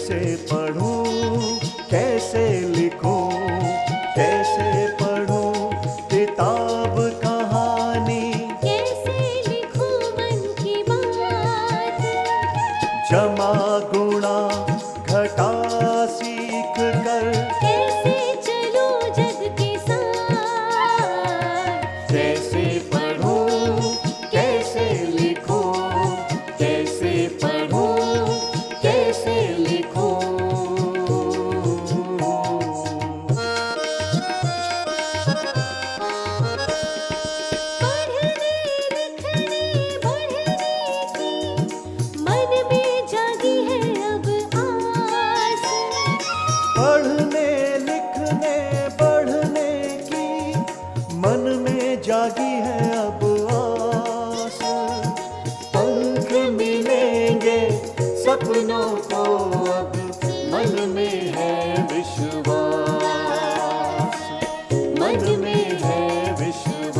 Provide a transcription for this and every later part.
कैसे पढ़ूं, कैसे लिखूं, कैसे पढ़ूं किताब कहानी, कैसे लिखूं मन की बात, जमा गुणा घटा सीख कर, कैसे चलूं जग के साथ, कैसे पढ़ूं, कैसे लिखूं, कैसे पढ़ूं, कैसे लिखूं। पढ़ने लिखने बढ़ने की मन में जागी है अब आस, पढ़ने लिखने बढ़ने की मन में जागी है अब आस। पंख मिलेंगे सपनों को अब मन में है विश्वास, मन में है विश्वास।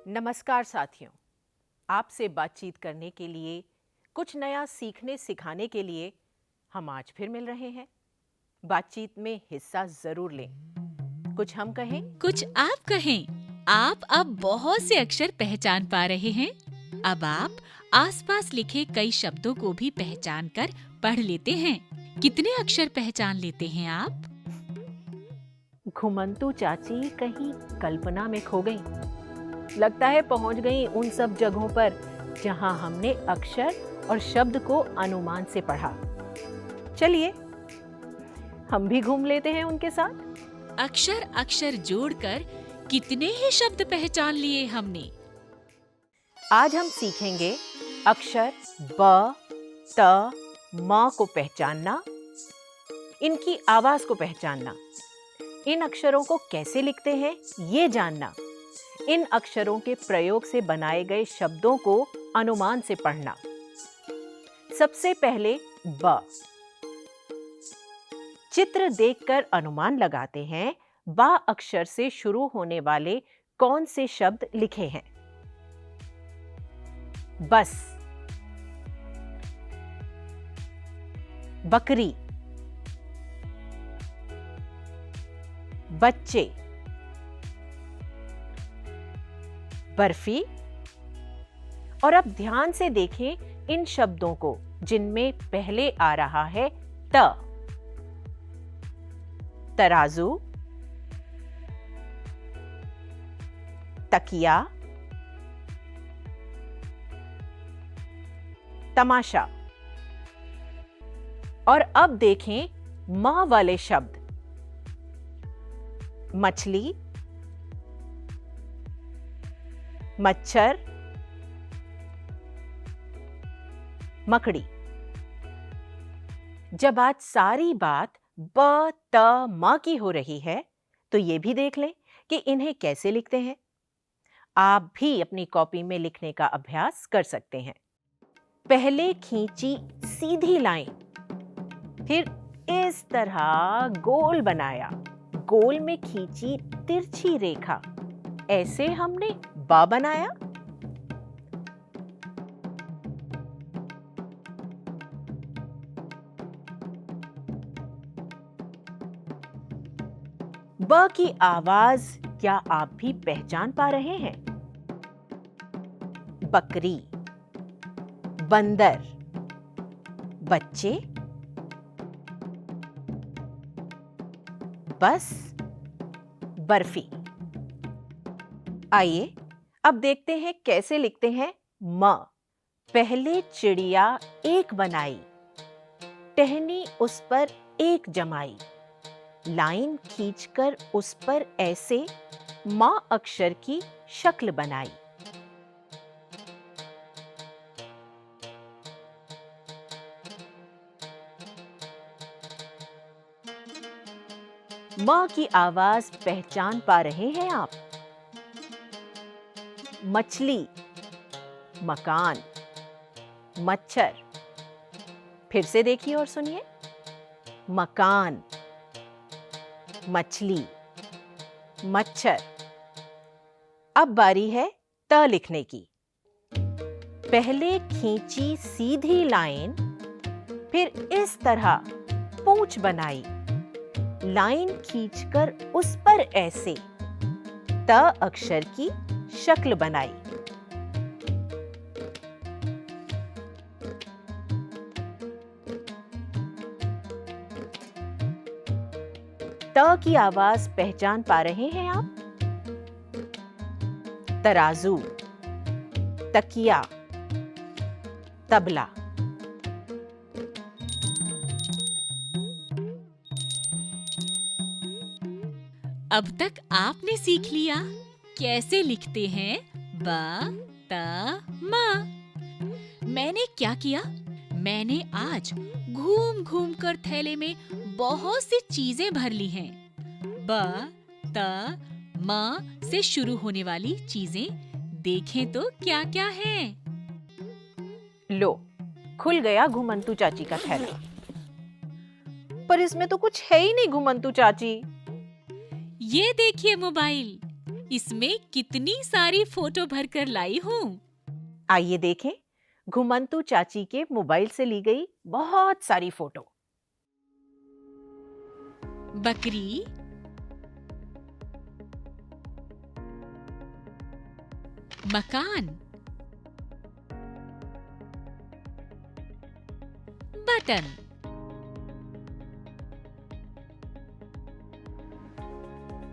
नमस्कार साथियों, आपसे बातचीत करने के लिए, कुछ नया सीखने सिखाने के लिए हम आज फिर मिल रहे हैं। बातचीत में हिस्सा जरूर लें। कुछ हम कहें, कुछ आप कहें। आप अब बहुत से अक्षर पहचान पा रहे हैं। अब आप आसपास लिखे कई शब्दों को भी पहचान कर पढ़ लेते हैं। कितने अक्षर पहचान लेते हैं आप? घुमंतु चाची कहीं कल्पना में खो गई। लगता है पहुंच गई उन सब जगहों पर जहां हमने अक्षर और शब्द को अनुमान से पढ़ा। चलिए हम भी घूम लेते हैं उनके साथ। अक्षर अक्षर जोड़कर कितने ही शब्द पहचान लिए हमने। आज हम सीखेंगे अक्षर ब, त, म को पहचानना, इनकी आवाज को पहचानना, इन अक्षरों को कैसे लिखते हैं ये जानना, इन अक्षरों के प्रयोग से बनाए गए शब्दों को अनुमान से पढ़ना। सबसे पहले ब। चित्र देखकर अनुमान लगाते हैं बा अक्षर से शुरू होने वाले कौन से शब्द लिखे हैं। बस, बकरी, बच्चे, बर्फी। और अब ध्यान से देखें इन शब्दों को जिनमें पहले आ रहा है त। तराजू, तकिया, तमाशा। और अब देखें म वाले शब्द, मछली, मच्छर, मकड़ी। जब आज सारी बात ब, त, म की हो रही है तो ये भी देख लें कि इन्हें कैसे लिखते हैं। आप भी अपनी कॉपी में लिखने का अभ्यास कर सकते हैं। पहले खींची सीधी लाइन, फिर इस तरह गोल बनाया, गोल में खींची तिरछी रेखा, ऐसे हमने बा बनाया। ब की आवाज क्या आप भी पहचान पा रहे हैं? बकरी, बंदर, बच्चे, बस, बर्फी। आइए अब देखते हैं कैसे लिखते हैं म। पहले चिड़िया एक बनाई, टहनी उस पर एक जमाई, लाइन खींचकर उस पर ऐसे मां अक्षर की शक्ल बनाई। मां की आवाज पहचान पा रहे हैं आप? मछली, मकान, मच्छर। फिर से देखिए और सुनिए, मकान, मछली, मच्छर। अब बारी है त लिखने की। पहले खींची सीधी लाइन, फिर इस तरह पूंछ बनाई, लाइन खींचकर उस पर ऐसे त अक्षर की शक्ल बनाई। त की आवाज पहचान पा रहे हैं आप? तराजू, तकिया, तबला। अब तक आपने सीख लिया कैसे लिखते हैं ब, त, म। मैंने क्या किया? मैंने आज घूम घूम कर थैले में बहुत सी चीजें भर ली हैं। ब, त, म से शुरू होने वाली चीजें देखें तो क्या क्या है। लो, खुल गया घुमंतू चाची का थैला। पर इसमें तो कुछ है ही नहीं घुमंतू चाची। ये देखिए मोबाइल, इसमें कितनी सारी फोटो भरकर लाई हूँ। आइए देखें घुमंतू चाची के मोबाइल से ली गई बहुत सारी फोटो। बकरी, मकान, बटन,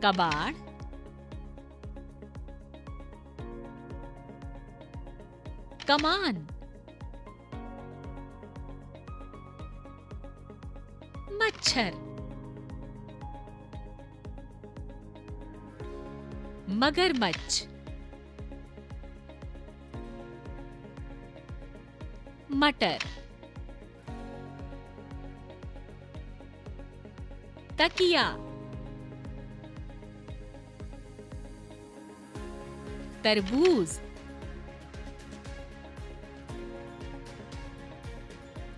कबाड़, कमान, मच्छर, मगरमच्छ, मटर, तकिया, तरबूज,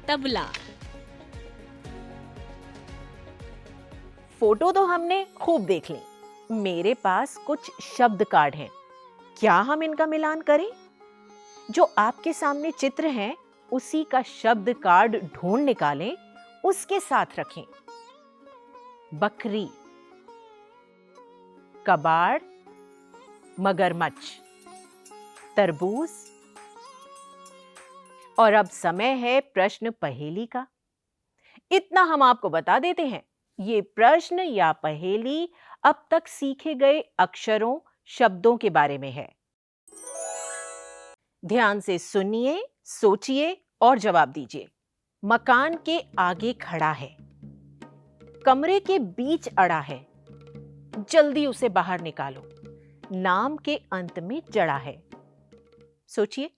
तबला। फोटो तो हमने खूब देख ली। मेरे पास कुछ शब्द कार्ड हैं। क्या हम इनका मिलान करें? जो आपके सामने चित्र हैं, उसी का शब्द कार्ड ढूंढ निकालें, उसके साथ रखें। बकरी, कबाड़, मगरमच्छ, तरबूज। और अब समय है प्रश्न पहेली का। इतना हम आपको बता देते हैं, ये प्रश्न या पहेली अब तक सीखे गए अक्षरों, शब्दों के बारे में है। ध्यान से सुनिए, सोचिए और जवाब दीजिए। मकान के आगे खड़ा है, कमरे के बीच अड़ा है, जल्दी उसे बाहर निकालो, नाम के अंत में जड़ा है। सोचिए,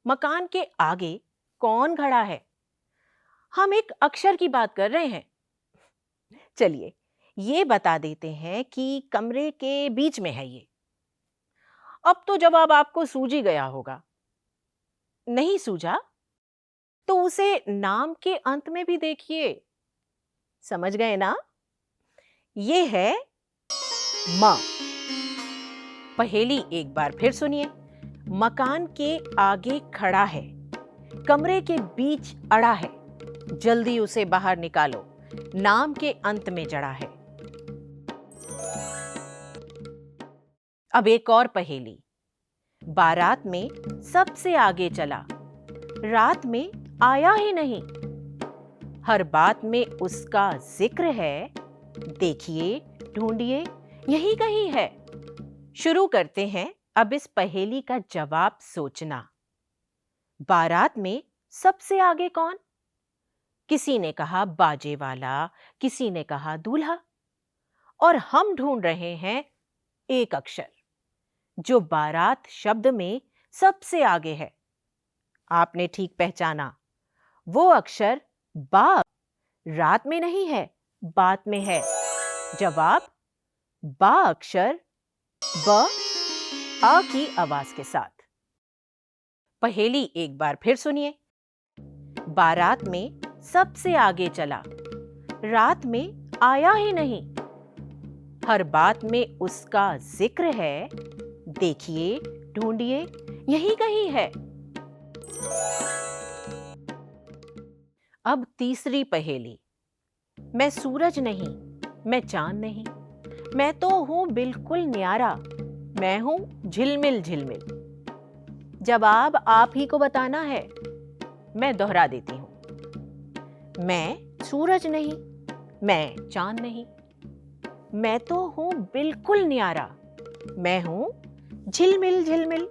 मकान के आगे कौन खड़ा है? हम एक अक्षर की बात कर रहे हैं। चलिए, ये बता देते हैं कि कमरे के बीच में है ये। अब तो जवाब आपको सूझ ही गया होगा। नहीं सूझा? तो उसे नाम के अंत में भी देखिए। समझ गए ना? ये है म। पहेली एक बार फिर सुनिए। मकान के आगे खड़ा है, कमरे के बीच अड़ा है, जल्दी उसे बाहर निकालो, नाम के अंत में जड़ा है। अब एक और पहेली। बारात में सबसे आगे चला, रात में आया ही नहीं, हर बात में उसका जिक्र है, देखिए, ढूंढिए, यही कहीं है। शुरू करते हैं अब इस पहेली का जवाब सोचना। बारात में सबसे आगे कौन? किसी ने कहा बाजे वाला, किसी ने कहा दूल्हा। और हम ढूंढ रहे हैं एक अक्षर जो बारात शब्द में सबसे आगे है। आपने ठीक पहचाना, वो अक्षर बा। रात में नहीं है, बात में है। जवाब बा अक्षर, ब आ की आवाज के साथ। पहेली एक बार फिर सुनिए। बारात में सबसे आगे चला, रात में आया ही नहीं, हर बात में उसका जिक्र है, देखिए, ढूंढिए, यही कहीं है। अब तीसरी पहेली। मैं सूरज नहीं, मैं चांद नहीं, मैं तो हूं बिल्कुल न्यारा, मैं हूं झिलमिल झिलमिल। जवाब आप ही को बताना है। मैं दोहरा देती हूं। मैं सूरज नहीं, मैं चांद नहीं, मैं तो हूं बिल्कुल न्यारा, मैं हूं झिलमिल झिलमिल।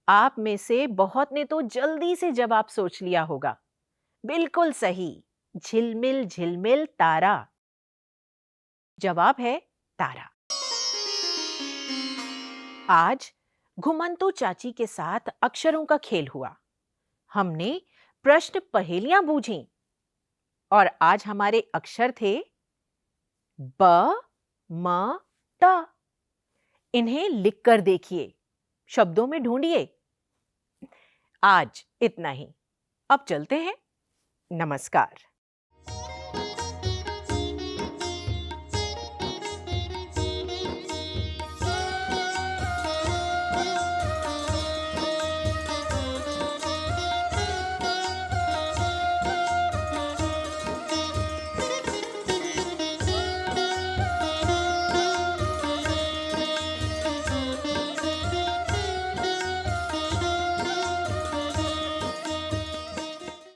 आप में से बहुत ने तो जल्दी से जवाब सोच लिया होगा। बिल्कुल सही, झिलमिल झिलमिल तारा। जवाब है तारा। आज घुमंतू चाची के साथ अक्षरों का खेल हुआ। हमने प्रश्न पहेलियां बूझी और आज हमारे अक्षर थे ब, म, त। इन्हें लिखकर देखिए, शब्दों में ढूंढिए। आज इतना ही। अब चलते हैं। नमस्कार।